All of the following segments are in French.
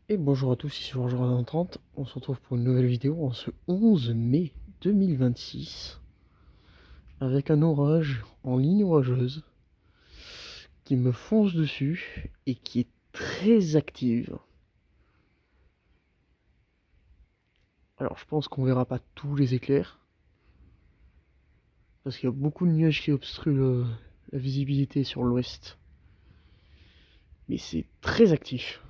Et bonjour à tous, ici Georges dans 30. On se retrouve pour une nouvelle vidéo en ce 11 mai 2026 avec un orage en ligne orageuse qui me fonce dessus et qui est très active. Alors je pense qu'on verra pas tous les éclairs parce qu'il y a beaucoup de nuages qui obstruent la visibilité sur l'ouest. Mais c'est très actif.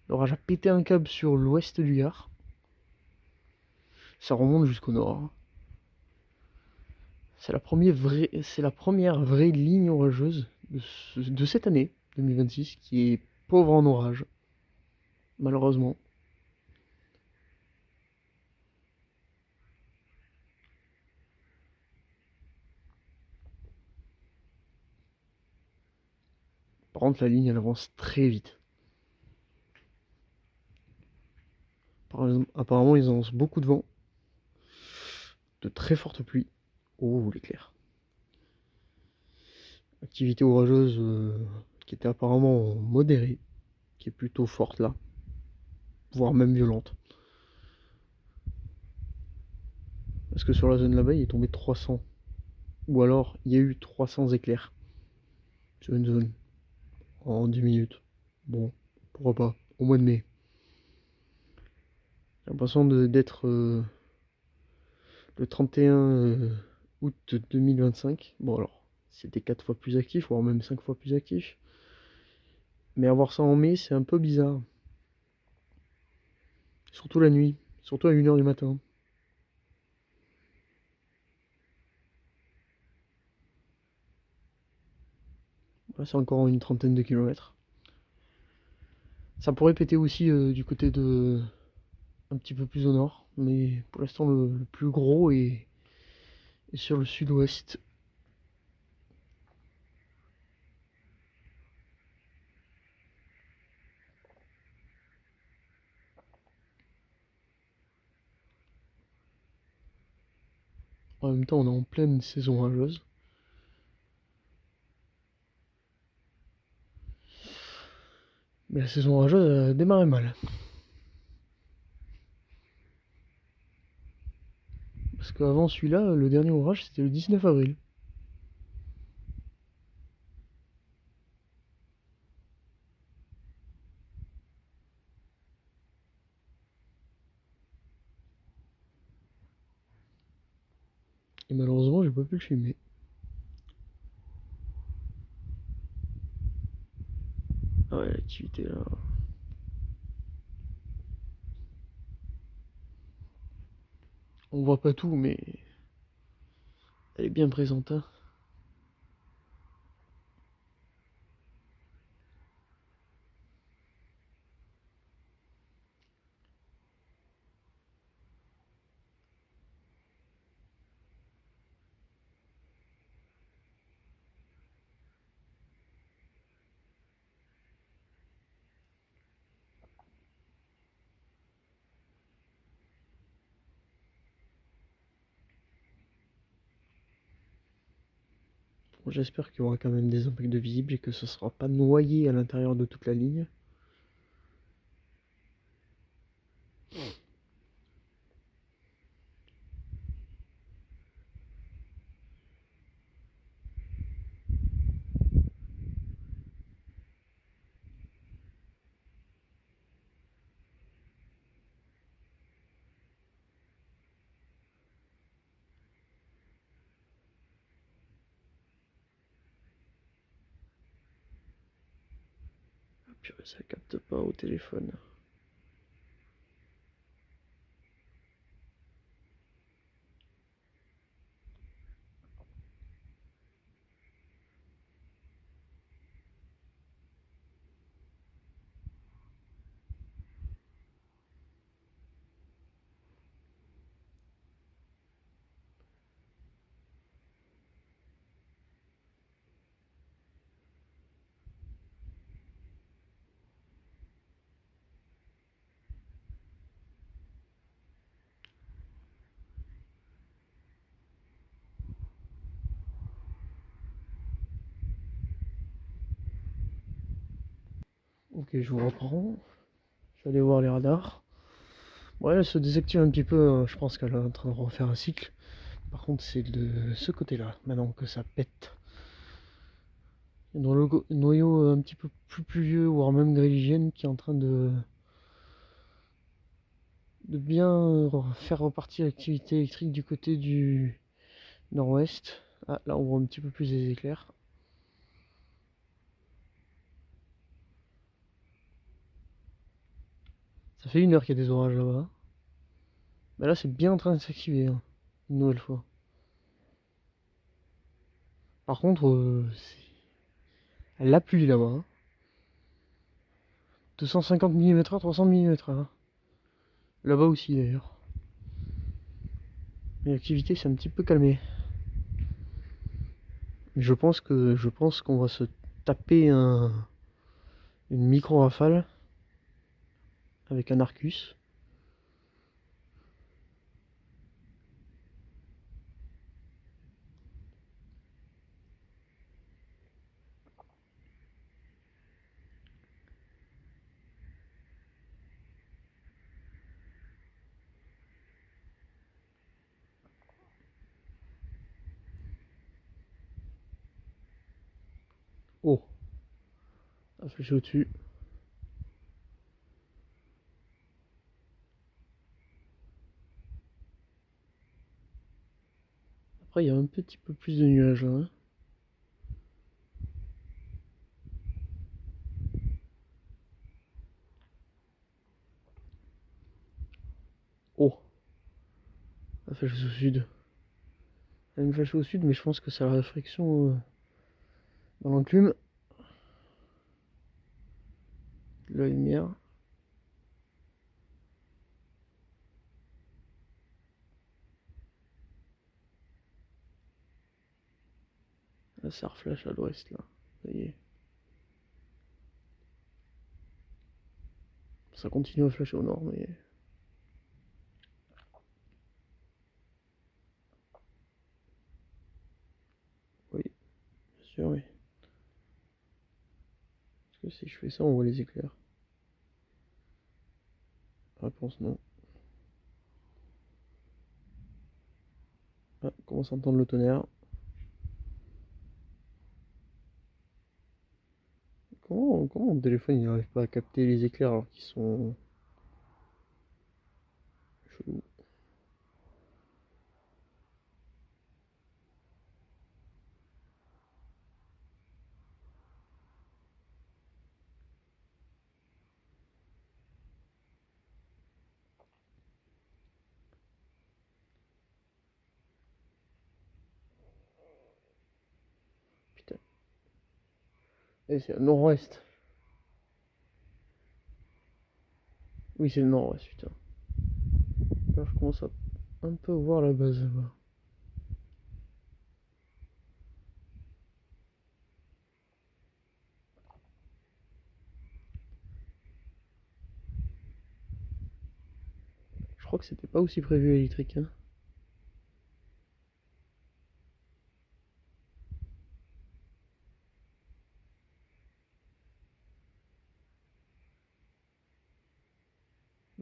L'orage a pété un câble sur l'ouest du Gard. Ça remonte jusqu'au nord. C'est la première vraie ligne orageuse de cette année 2026 qui est pauvre en orage, malheureusement. Par contre, la ligne elle avance très vite. Apparemment, ils annoncent beaucoup de vent, de très fortes pluies. Oh, l'éclair. Activité orageuse qui était apparemment modérée, qui est plutôt forte là, voire même violente. Parce que sur la zone là-bas, il est tombé 300. Ou alors, il y a eu 300 éclairs sur une zone en 10 minutes. Bon, pourquoi pas, au mois de mai. J'ai l'impression d'être le 31 août 2025. Bon alors, c'était 4 fois plus actif, voire même 5 fois plus actif. Mais avoir ça en mai, c'est un peu bizarre. Surtout la nuit, surtout à 1 h du matin. Là, c'est encore une trentaine de kilomètres. Ça pourrait péter aussi du côté de... un petit peu plus au nord. Mais pour l'instant, le plus gros est sur le sud-ouest. En même temps, on est en pleine saison orageuse. Mais la saison orageuse a démarré mal. Parce qu'avant celui-là, le dernier orage, c'était le 19 avril. Et malheureusement, j'ai pas pu le filmer. Ah ouais, l'activité là. On voit pas tout, mais elle est bien présente, hein. Bon, j'espère qu'il y aura quand même des impacts de visibles et que ce sera pas noyé à l'intérieur de toute la ligne. Ah, purée, ça capte pas au téléphone. Ok, je vous reprends. Je vais aller voir les radars. Bon, elle se désactive un petit peu, je pense qu'elle est en train de refaire un cycle. Par contre, c'est de ce côté-là, maintenant que ça pète. Il y a un noyau un petit peu plus pluvieux, voire même gréligène, qui est en train de bien faire repartir l'activité électrique du côté du nord-ouest. Ah, là on voit un petit peu plus des éclairs. Ça fait 1 heure qu'il y a des orages là-bas. Mais là c'est bien en train de s'activer, hein, une nouvelle fois. Par contre, la pluie là-bas, hein. 250 mm/h, 300 mm/h. Là-bas aussi d'ailleurs. Mais l'activité s'est un petit peu calmée. Mais je pense qu'on va se taper une micro rafale avec un Arcus. Oh, ça fait chaud au-dessus. Après, il y a un petit peu plus de nuages là, hein. Oh, ça fait chaud au sud. Elle me fait chaud au sud, mais je pense que c'est la réflexion dans l'enclume de la lumière. Là, ça reflash à l'ouest là. Ça y est. Ça continue à flasher au nord, mais. Oui, bien sûr, oui. Est-ce que si je fais ça, on voit les éclairs? Réponse non. Ah, on commence à entendre le tonnerre. Comment mon téléphone il n'arrive pas à capter les éclairs alors qu'ils sont chelous? Putain. Et c'est le nord-ouest. Oui, c'est le nord-ouest, putain. Là, je commence à un peu voir la base là-bas. Je crois que c'était pas aussi prévu électrique, hein.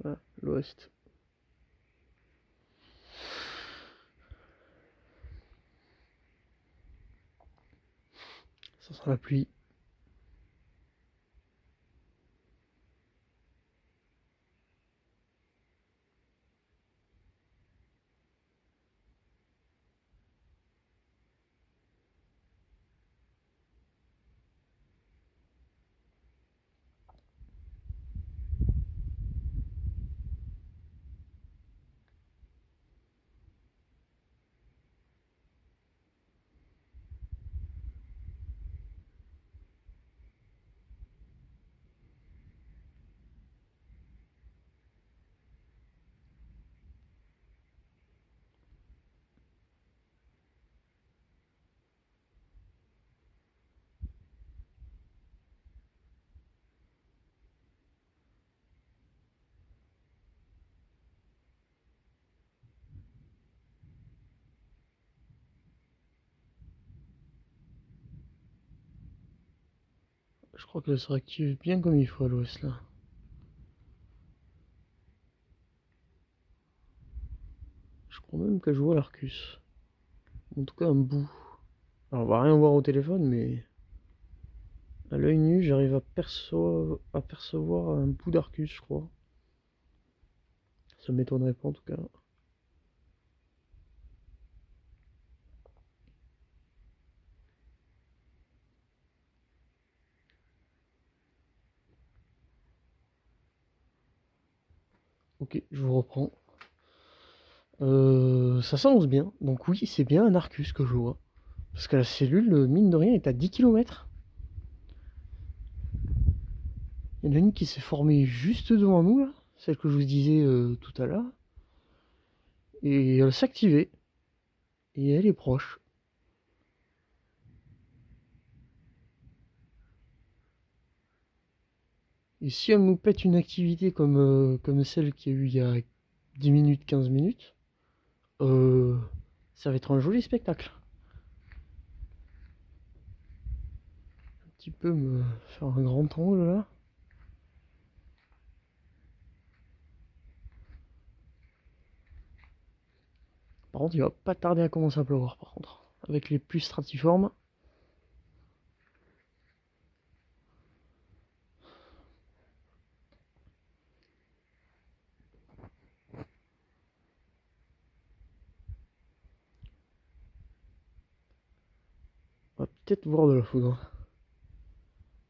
Voilà, l'ouest. Ça sera la pluie. Je crois qu'elle se réactive bien comme il faut à l'ouest là. crois même que je vois l'Arcus. En tout cas un bout. Alors on va rien voir au téléphone, mais à l'œil nu j'arrive à percevoir un bout d'Arcus, je crois. Ça m'étonnerait pas en tout cas. Ok, je vous reprends. Ça s'annonce bien. Donc oui, c'est bien un Arcus que je vois. Parce que la cellule, mine de rien, est à 10 km. Il y en a une qui s'est formée juste devant nous, là. Celle que je vous disais tout à l'heure. Et elle s'est activée. Et elle est proche. Et si elle nous pète une activité comme celle qu'il y a eu il y a 10 minutes, 15 minutes, euh, ça va être un joli spectacle. Un petit peu me faire un grand angle là. Par contre, il va pas tarder à commencer à pleuvoir par contre. Avec les pluies stratiformes. On va peut-être voir de la foudre.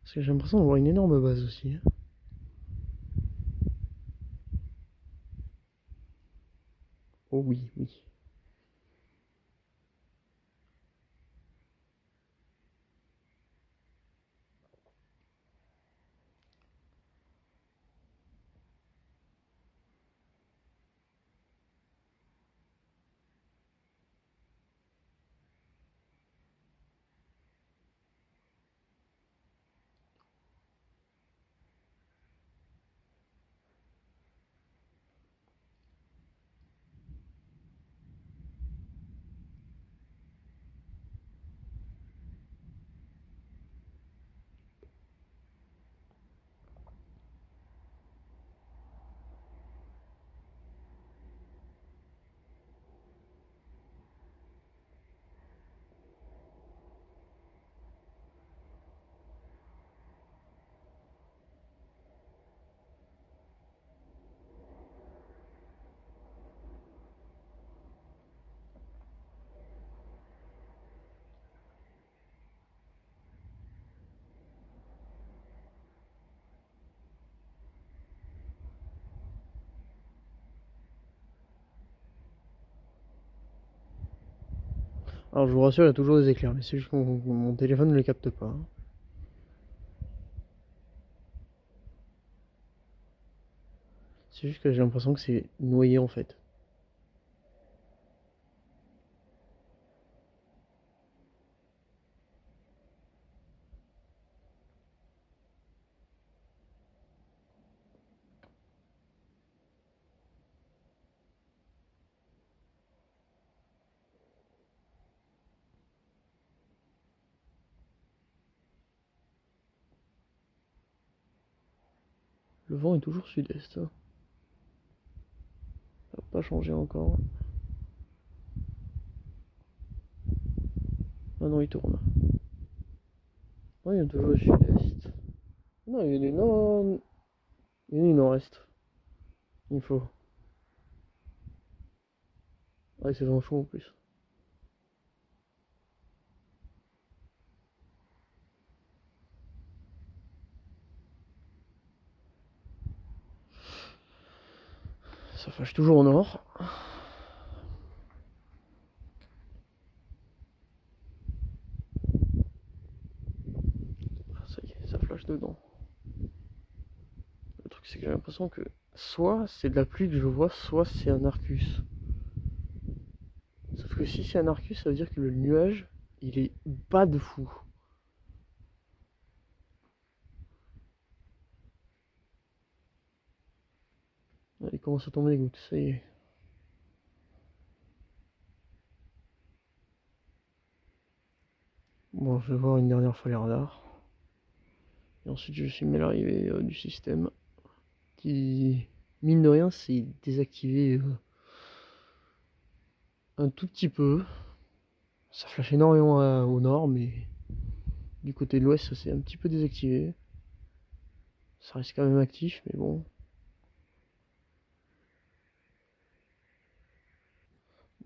Parce que j'ai l'impression d'avoir une énorme base aussi. Oh oui, oui. Alors je vous rassure, il y a toujours des éclairs, mais c'est juste que mon téléphone ne les capte pas. C'est juste que j'ai l'impression que c'est noyé en fait. Le vent est toujours sud-est. Ça n'a pas changé encore. Ah non, il tourne. Non, il est toujours au sud-est. Non, il est non. Il est nord-est. Il faut. Ouais, c'est vent chaud en plus. Ça fâche toujours au nord. Ah, ça y est, ça flash dedans. Le truc, c'est que j'ai l'impression que soit c'est de la pluie que je vois, soit c'est un Arcus. Sauf que si c'est un Arcus, ça veut dire que le nuage, il est bas de fou. Ah, il commence à tomber les gouttes, ça y est. Bon, je vais voir une dernière fois les radars. Et ensuite, je simule l'arrivée du système. Qui, mine de rien, s'est désactivé un tout petit peu. Ça flash énormément au nord, mais du côté de l'ouest, ça s'est un petit peu désactivé. Ça reste quand même actif, mais bon.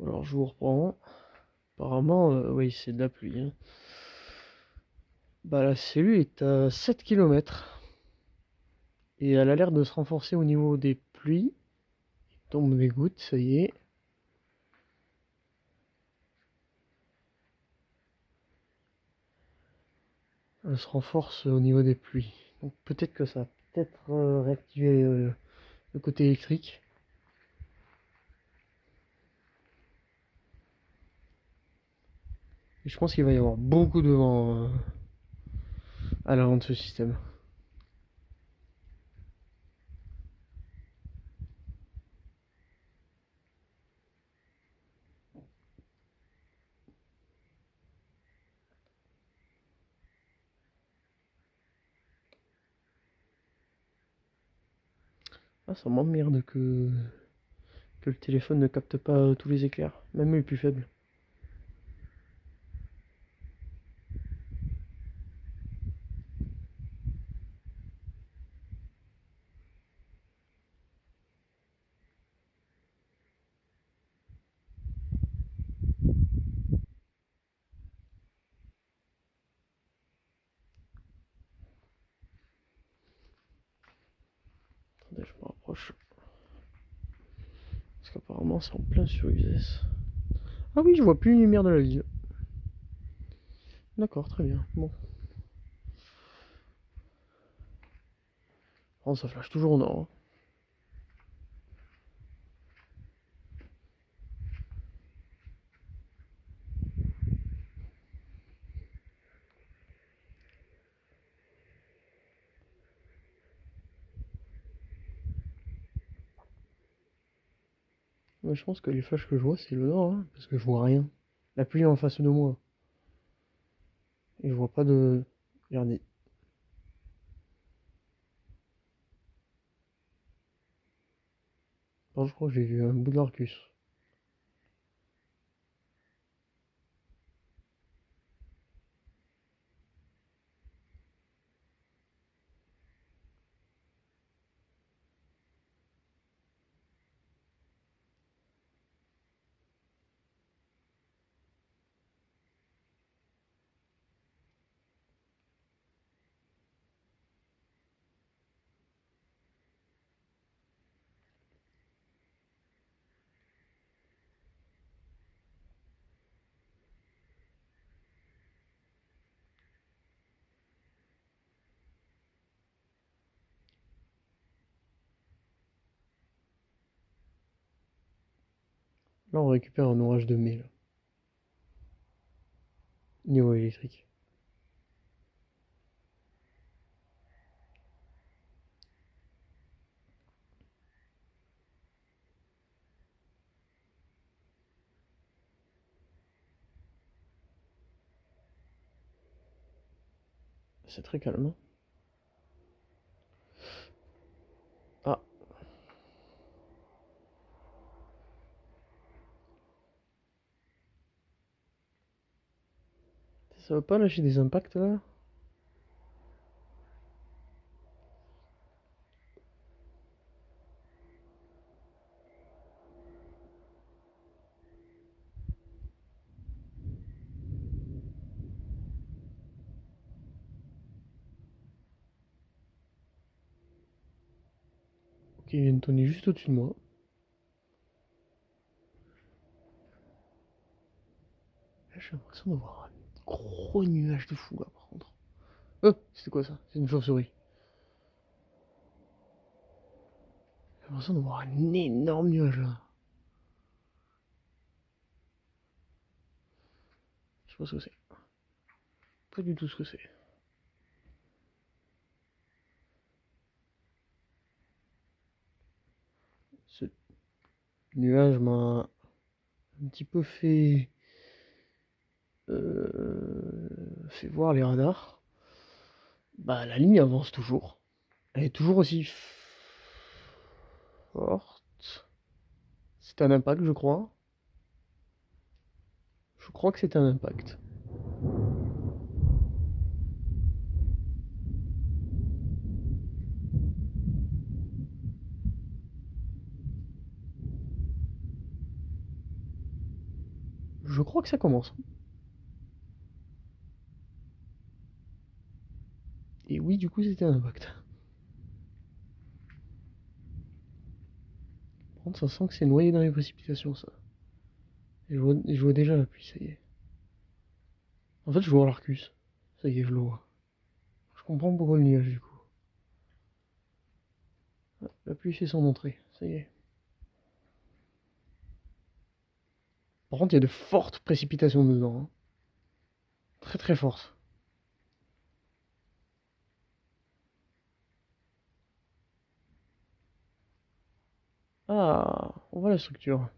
Alors je vous reprends. Apparemment, oui, c'est de la pluie, hein. Bah la cellule est à 7 km. Et elle a l'air de se renforcer au niveau des pluies. Il tombe des gouttes, ça y est. Elle se renforce au niveau des pluies. Donc peut-être que ça va peut-être réactiver le côté électrique. Et je pense qu'il va y avoir beaucoup de vent à l'avant de ce système. Ah, ça m'emmerde que le téléphone ne capte pas tous les éclairs, même les plus faibles. Attendez, je me rapproche. Parce qu'apparemment c'est en plein sur USS. Ah oui, je vois plus une lumière de la ville. D'accord, très bien. Bon. Oh, ça flash toujours au nord, hein. Mais je pense que les flashs que je vois, c'est le nord, hein, parce que je vois rien. La pluie est en face de moi. Et je vois pas de. Regardez. Oh, je crois que j'ai vu un bout de l'Arcus. Là, on récupère un orage de mai, là. Niveau électrique. C'est très calme, hein. Ah, ça va pas lâcher des impacts là? Ok, il vient de tonner juste au-dessus de moi. Là, j'ai l'impression de voir un gros nuage de fou là par contre. Oh, c'était quoi ça? C'est une chauve-souris. J'ai l'impression de voir un énorme nuage là. Je sais pas ce que c'est. Pas du tout ce que c'est. Ce nuage m'a un petit peu fait voir les radars. Bah la ligne avance toujours. Elle est toujours aussi forte. C'est un impact je crois. Je crois que c'était un impact. Je crois que ça commence. Et oui, du coup, c'était un impact. Par contre, ça sent que c'est noyé dans les précipitations, ça. Et je vois déjà la pluie, ça y est. En fait, je vois l'Arcus. Ça y est, je le vois. Je comprends pourquoi le nuage, du coup. La pluie fait son entrée, ça y est. Par contre, il y a de fortes précipitations dedans. Hein. Très très fortes. Ah, on voit la structure.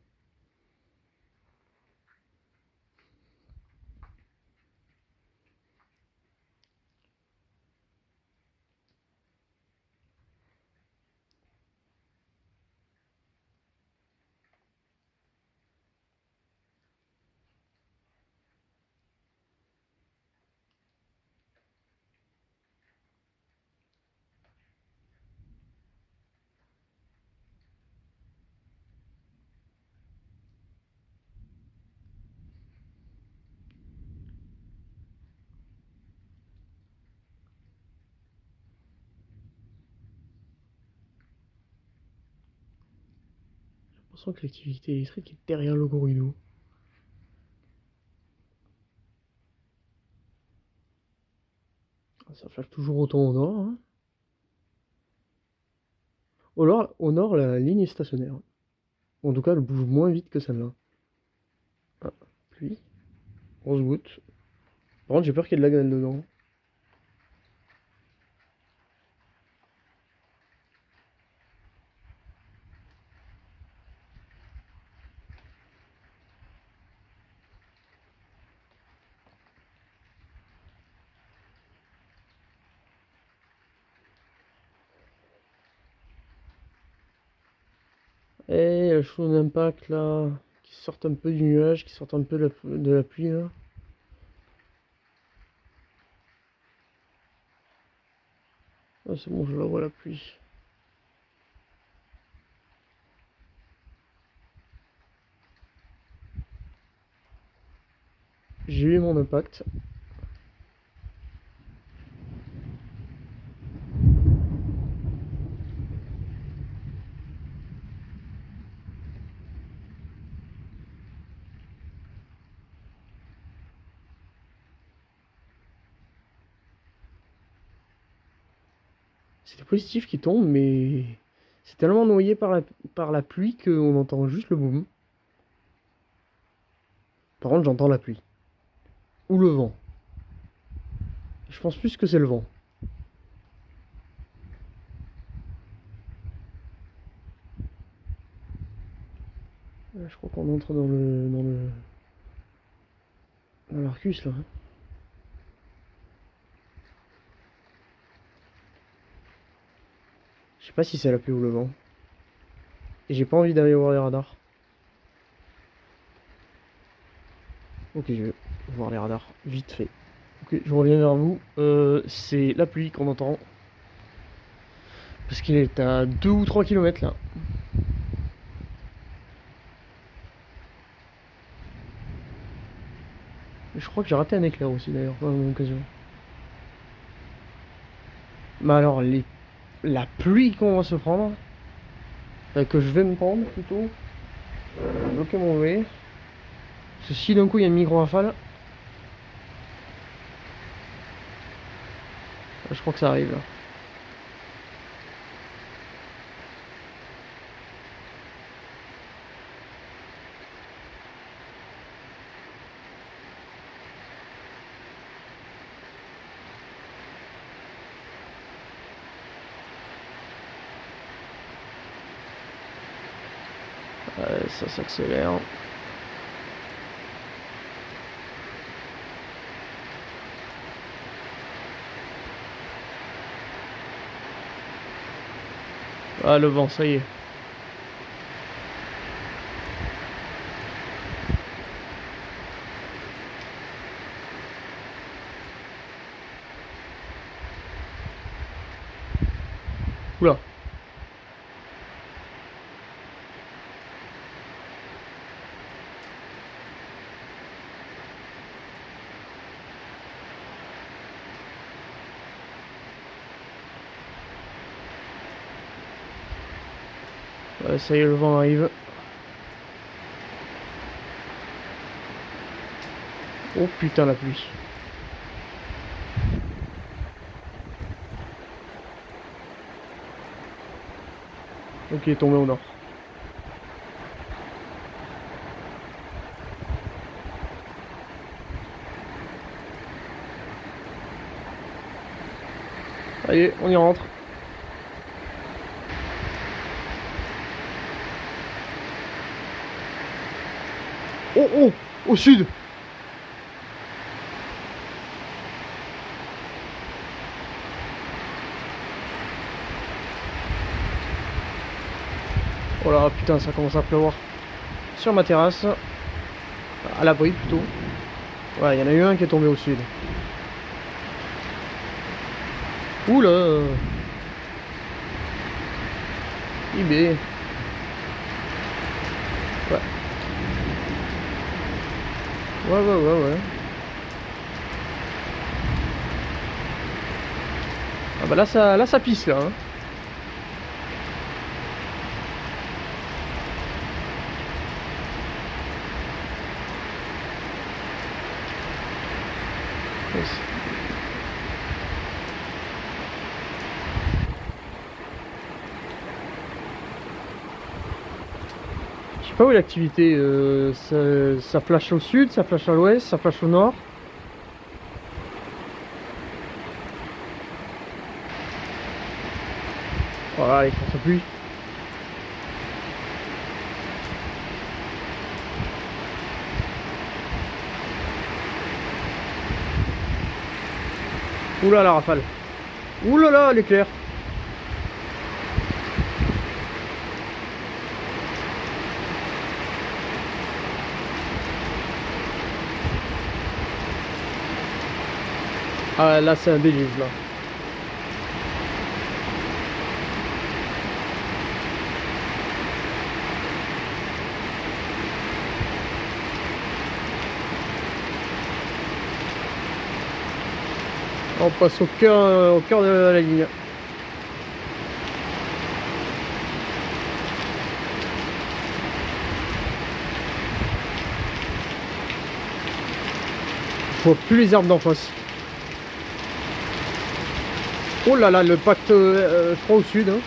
J'ai l'impression que l'activité électrique est derrière le corridor. Ça flash toujours autant au nord. Hein. Au nord, la ligne est stationnaire. En tout cas, elle bouge moins vite que celle-là. Ah, pluie. Grosse goutte. Par contre, j'ai peur qu'il y ait de la grêle dedans. Et la chose d'impact là, qui sortent un peu du nuage, qui sortent un peu de la pluie là. Ah, c'est bon, je la vois la pluie. J'ai eu mon impact. C'est des positifs qui tombent, mais c'est tellement noyé par la pluie qu'on entend juste le boom. Par contre, j'entends la pluie. Ou le vent. Je pense plus que c'est le vent. Je crois qu'on entre dans l'Arcus là. Hein. Je sais pas si c'est la pluie ou le vent. Et j'ai pas envie d'aller voir les radars. Ok, je vais voir les radars vite fait. Ok, je reviens vers vous. C'est la pluie qu'on entend. Parce qu'il est à 2 ou 3 km là. Je crois que j'ai raté un éclair aussi d'ailleurs, par la même occasion. Mais alors, la pluie qu'on va se prendre, que je vais me prendre plutôt, bloquer mon V. Parce que si d'un coup il y a une micro-rafale, je crois que ça arrive là. Ça s'accélère. Ah, le vent, ça y est. Oula. Ouais, ça y est, le vent arrive. Oh putain, la pluie. Ok, il est tombé au nord. Allez, on y rentre. Oh, oh, au sud. Oh là, putain, ça commence à pleuvoir. Sur ma terrasse. À l'abri plutôt. Ouais, il y en a eu un qui est tombé au sud. Oula. IB. Ouais. Ouais. Ah bah là ça pisse là. Hein. Yes. Je sais pas où est l'activité. Ça flash au sud, ça flash à l'ouest, ça flash au nord. Voilà, les fortes pluies. Oula la rafale. Oula là l'éclair. Ah là c'est un déluge là. On passe au cœur de la ligne. Je vois plus les arbres d'en face. Oh là là, le pacte, je crois au sud. Hein.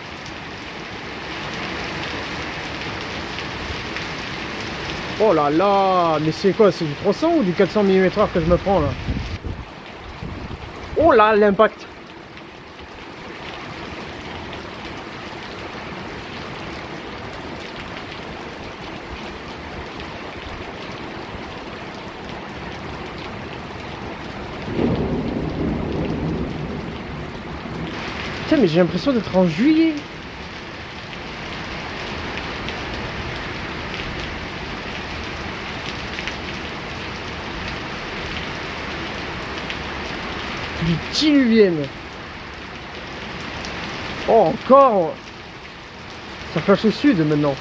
Oh là là, mais c'est quoi? C'est du 300 ou du 400 mm/h que je me prends là? Oh là, l'impact! Putain, mais j'ai l'impression d'être en juillet! Du diluvienne! Oh, encore! Ça flash au sud maintenant!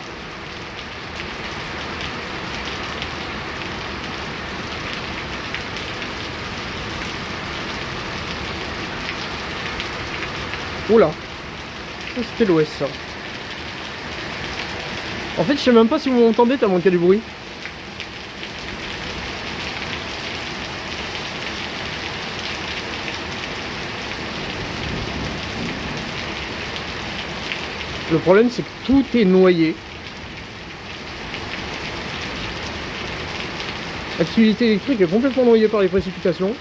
Oula! C'était l'ouest ça. En fait, je sais même pas si vous m'entendez tellement qu'il y a du bruit. Le problème, c'est que tout est noyé. L'activité électrique est complètement noyée par les précipitations.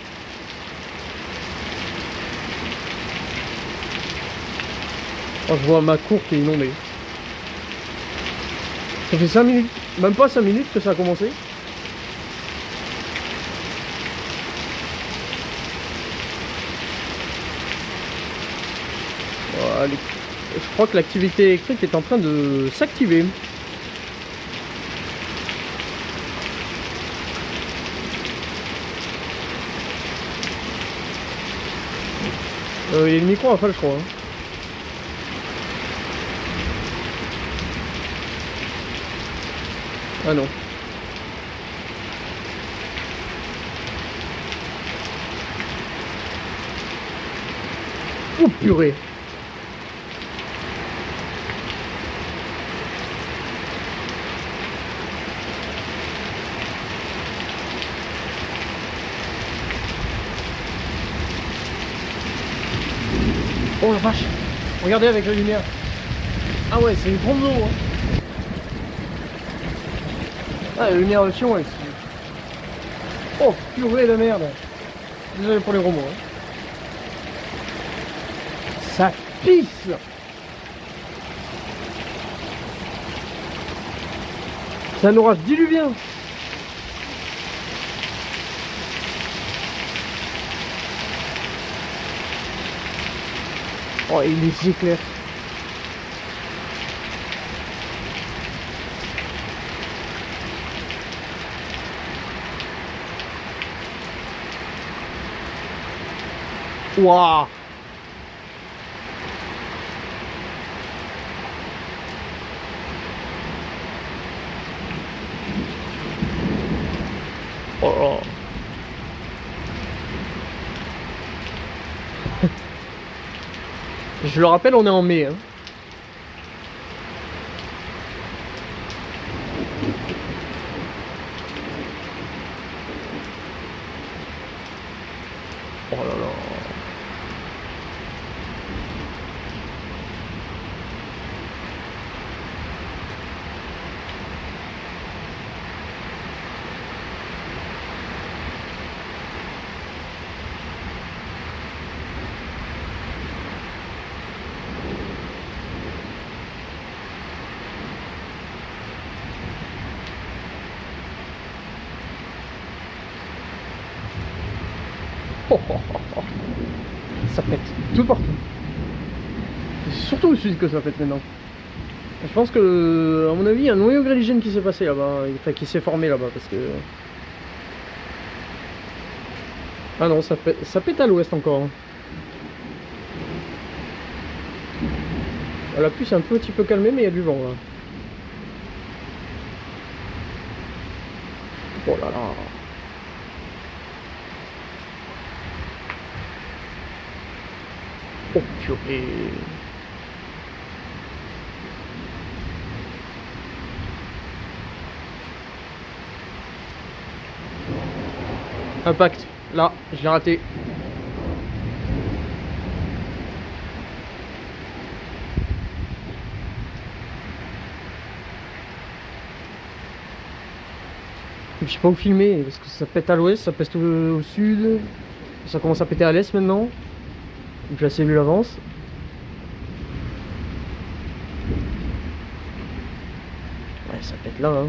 Oh, je vois ma cour qui est inondée. Ça fait 5 minutes, même pas 5 minutes que ça a commencé. Voilà, je crois que l'activité électrique est en train de s'activer. Il y a le micro à fal, je crois. Hein. Ah non. Oh purée. Oh la vache. Regardez avec la lumière. Ah ouais, c'est une grande eau. Hein. Ah, la lumière de Sion, ici. Oh purée de merde. Désolé pour les gros mots. Hein. Ça pisse. C'est un orage diluvien. Oh, et les éclairs. Waouh. Oh là. Je le rappelle, on est en mai. Hein. Oh là là. Oh, oh, oh, oh. Ça pète tout partout. C'est surtout au sud que ça pète maintenant. Je pense que, à mon avis, il y a un noyau grêligène qui s'est passé là-bas, enfin qui s'est formé là-bas parce que. Ah non, ça pète à l'ouest encore. Hein. La pluie s'est un petit peu calmée, mais il y a du vent là. Oh là là. Oh purée. Impact. Là, j'ai raté. Je sais pas où filmer parce que ça pète à l'ouest, ça pète au sud, ça commence à péter à l'est maintenant. Donc la cellule avance. Ouais, ça pète là. Hein.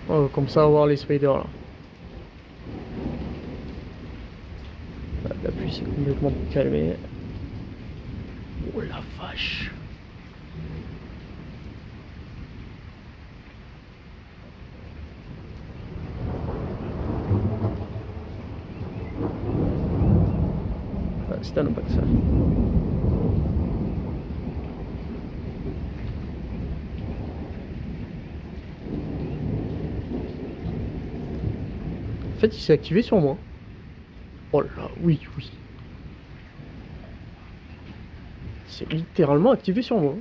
On va comme ça voir les spiders là. La pluie s'est complètement calmée. Oh la vache. C'est un impact ça. En fait, il s'est activé sur moi. Oh là, oui, oui. C'est littéralement activé sur moi.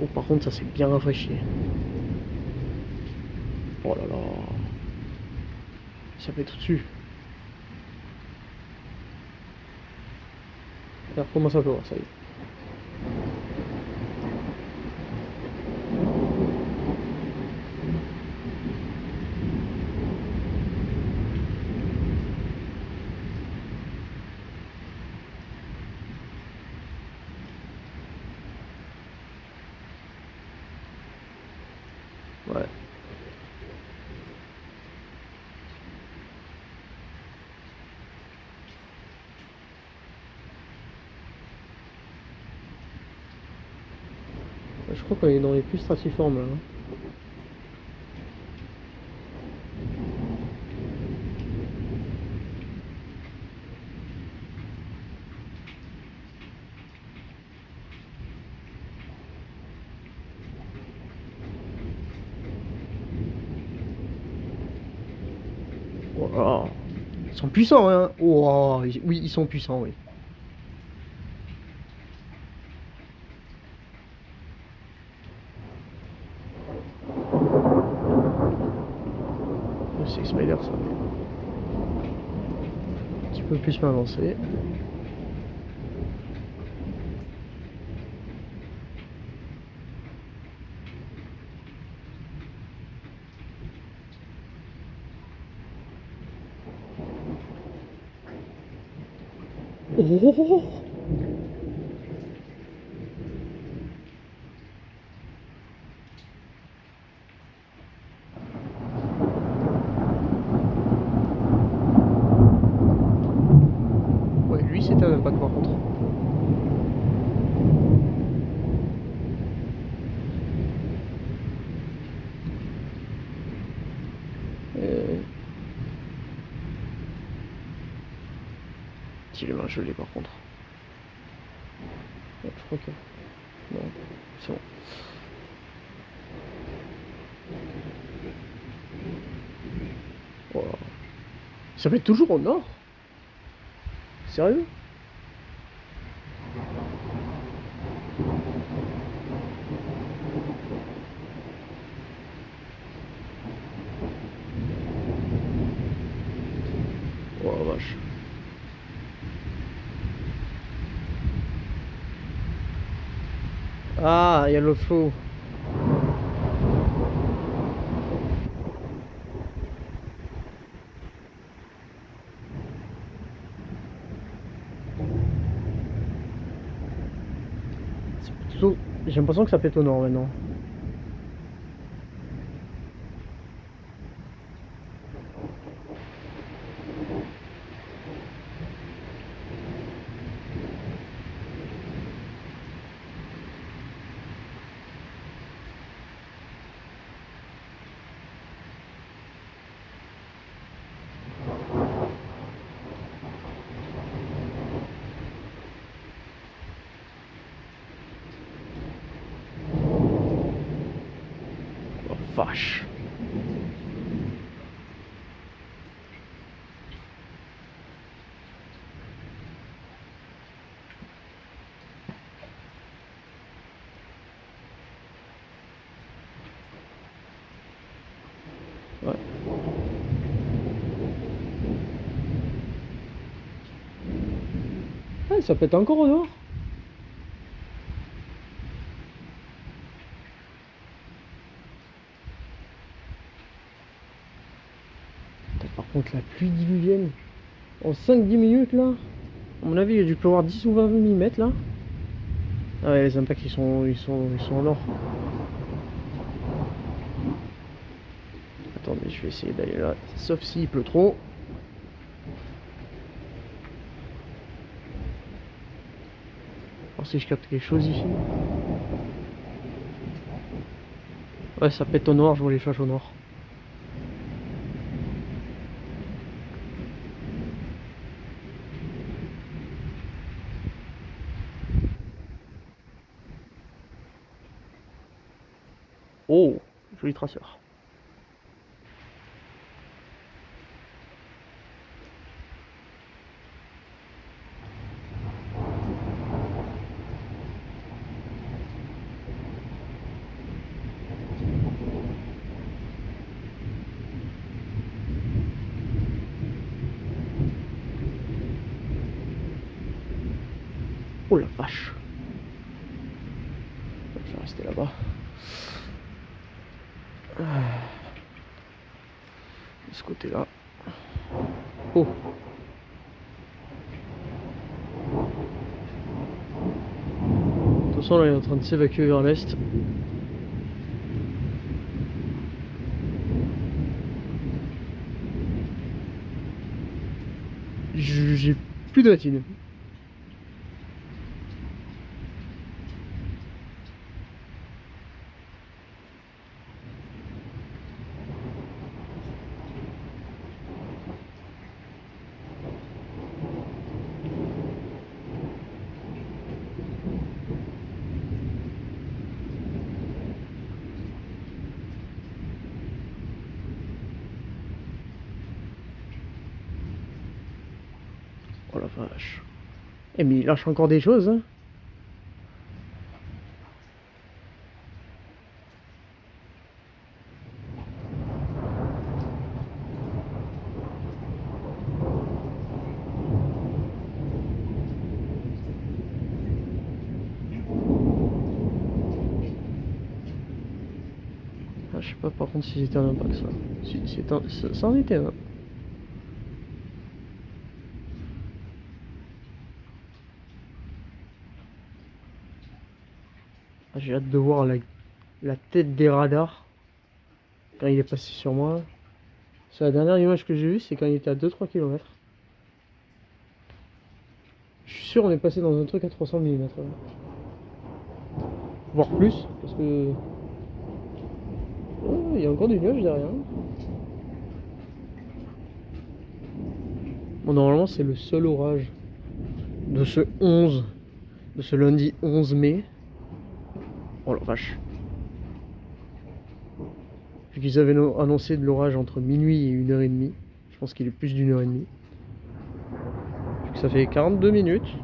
Oh, par contre, ça s'est bien rafraîchi. Oh là là. Ça fait tout dessus. Alors, comment ça peut voir, ça y est. Ouais. Je crois qu'on est dans les plus stratiformes là. Oh, ils sont puissants, hein. Oh, oui, ils sont puissants, oui. C'est Spider, ça. Un petit peu plus m'avancer. Oh! Ouais, lui c'était un impact par contre. Il est mal gelé par contre. Ouais, je crois que. Non, c'est bon. Wow. Ça va être toujours au nord? Sérieux? Oh la vache. Ah, il y a le flow. J'ai l'impression que ça pète au nord maintenant. Oh vache. Ouais. Ah, ça pète encore au nord. Par contre, la pluie diluvienne en 5-10 minutes là. À mon avis, il a dû pleuvoir 10 ou 20 mm là. Ah ouais, les impacts ils sont en or. Attendez, je vais essayer d'aller là, sauf s'il pleut trop. Alors si je capte quelque chose ici. Ouais, ça pète au noir, je vois les flashs au noir. Oh, joli traceur. Oh la vache. Je vais rester là-bas. De ce côté-là. Oh. De toute façon, là, il est en train de s'évacuer vers l'est. J'ai plus de rétine. Oh la vache. Eh mais il lâche encore des choses, hein. Ah, je sais pas par contre si c'était un impact ça. Si, ça en était un. Ah, j'ai hâte de voir la tête des radars quand il est passé sur moi. C'est la dernière image que j'ai vue, c'est quand il était à 2-3 km. Je suis sûr on est passé dans un truc à 300 mm. Voire plus, parce que... Oh, il y a encore du nuage derrière. Bon, normalement c'est le seul orage de de ce lundi 11 mai. Oh la vache. Vu qu'ils avaient annoncé de l'orage entre minuit et 1h30. Je pense qu'il est plus d'1h30. Vu que ça fait 42 minutes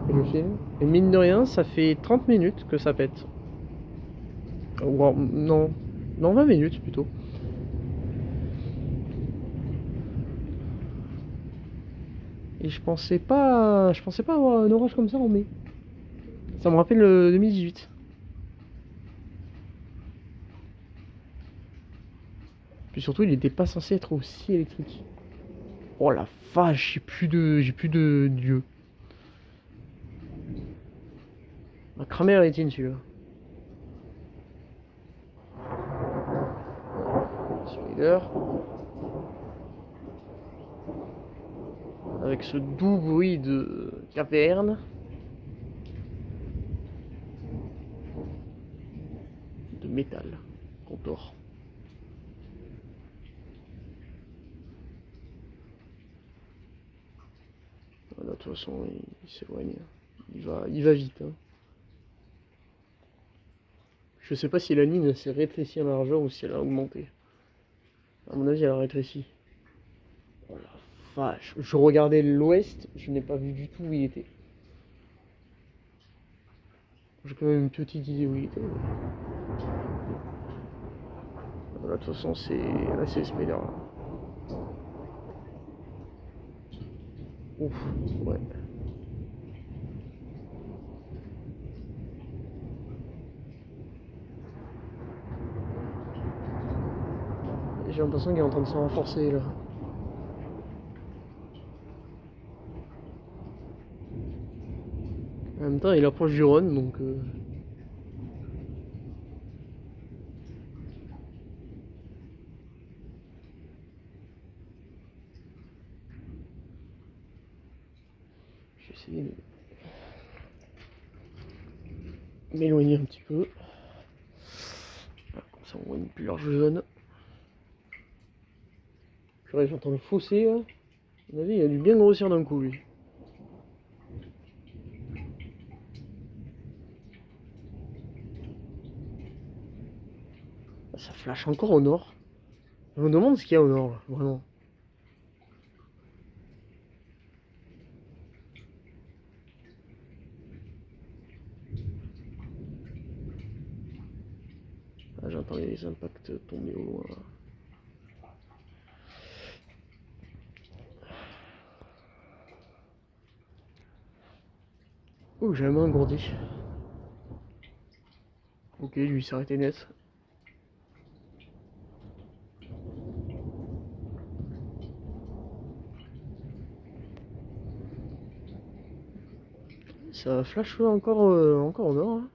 que je filme. Et mine de rien, ça fait 30 minutes que ça pète. Non, 20 minutes plutôt. Et je pensais pas avoir un orage comme ça en mai. Ça me rappelle 2018. Puis surtout, il était pas censé être aussi électrique. Oh la vache, j'ai plus de dieu. Ma cramé la rétine celui-là. Spider. Avec ce doux bruit de caverne. De métal qu'on tord. Voilà, de toute façon, il s'éloigne. Il va vite. Hein. Je sais pas si la ligne s'est rétrécie en largeur ou si elle a augmenté. À mon avis, elle a rétréci. Oh la vache. Je regardais l'ouest, je n'ai pas vu du tout où il était. J'ai quand même une petite idée où il était. Voilà, de toute façon, là, c'est Spider. Là. Ouf, ouais. J'ai l'impression qu'il est en train de se renforcer là. En même temps, il approche du Rhône, donc... Je vais essayer de m'éloigner un petit peu. Voilà, comme ça, on voit une plus large zone. Purée, j'entends le fossé là. À mon avis, il a dû bien grossir d'un coup lui. Ça flash encore au nord. Je me demande ce qu'il y a au nord, là, vraiment. Ah, j'entends les impacts tomber au loin. Là. Oh, j'ai la main engourdie. Ok, lui il s'est arrêté net. Ça flash encore, encore au nord. Hein.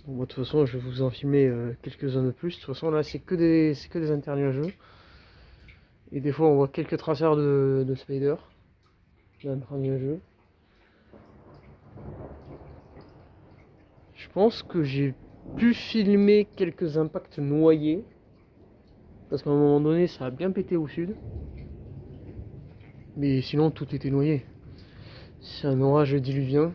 Bon, moi, de toute façon, je vais vous en filmer quelques-uns de plus. De toute façon, là, c'est que des internuageux. Et des fois, on voit quelques traceurs de spider. D'internuageux. Je pense que j'ai pu filmer quelques impacts noyés. Parce qu'à un moment donné, ça a bien pété au sud. Mais sinon, tout était noyé. C'est un orage diluvien.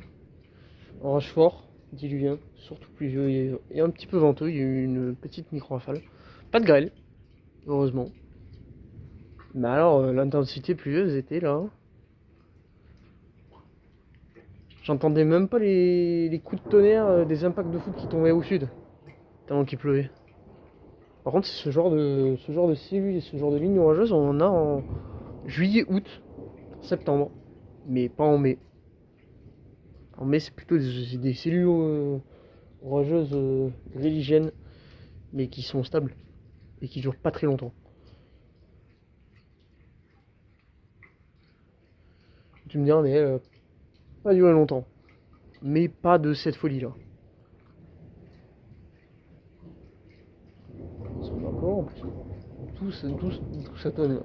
Orage fort, diluvien, surtout pluvieux et un petit peu venteux. Il y a eu une petite micro-rafale. Pas de grêle, heureusement. Mais alors, l'intensité pluvieuse était là. J'entendais même pas les coups de tonnerre des impacts de foot qui tombaient au sud, tellement qu'il pleuvait. Par contre, c'est ce genre de cellules, ce genre de lignes orageuses, on en a en juillet, août, septembre, mais pas en mai. En mai, c'est plutôt des cellules orageuses greligènes, mais qui sont stables et qui durent pas très longtemps. Tu me diras, mais elle pas duré longtemps, mais pas de cette folie-là. Ça va encore en plus. Tout ça tonne là.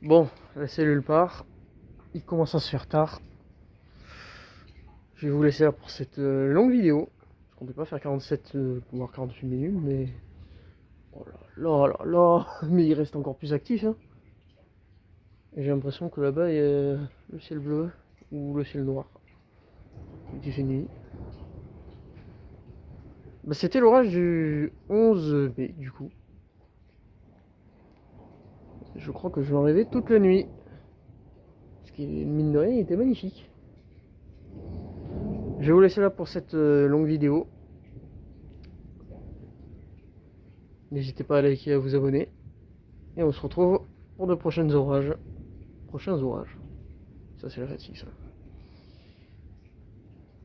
Bon, la cellule part. Il commence à se faire tard. Je vais vous laisser là pour cette longue vidéo. Je comptais pas faire 47 voire 48 minutes, mais oh là là là là, mais il reste encore plus actif. Hein. J'ai l'impression que là-bas il y a le ciel bleu ou le ciel noir. Il fait nuit. Bah, c'était l'orage du 11 mai du coup. Je crois que je vais en rêver toute la nuit. Parce que mine de rien, il était magnifique. Je vais vous laisser là pour cette longue vidéo. N'hésitez pas à liker et à vous abonner. Et on se retrouve pour de prochains orages. Ça c'est la fatigue ça.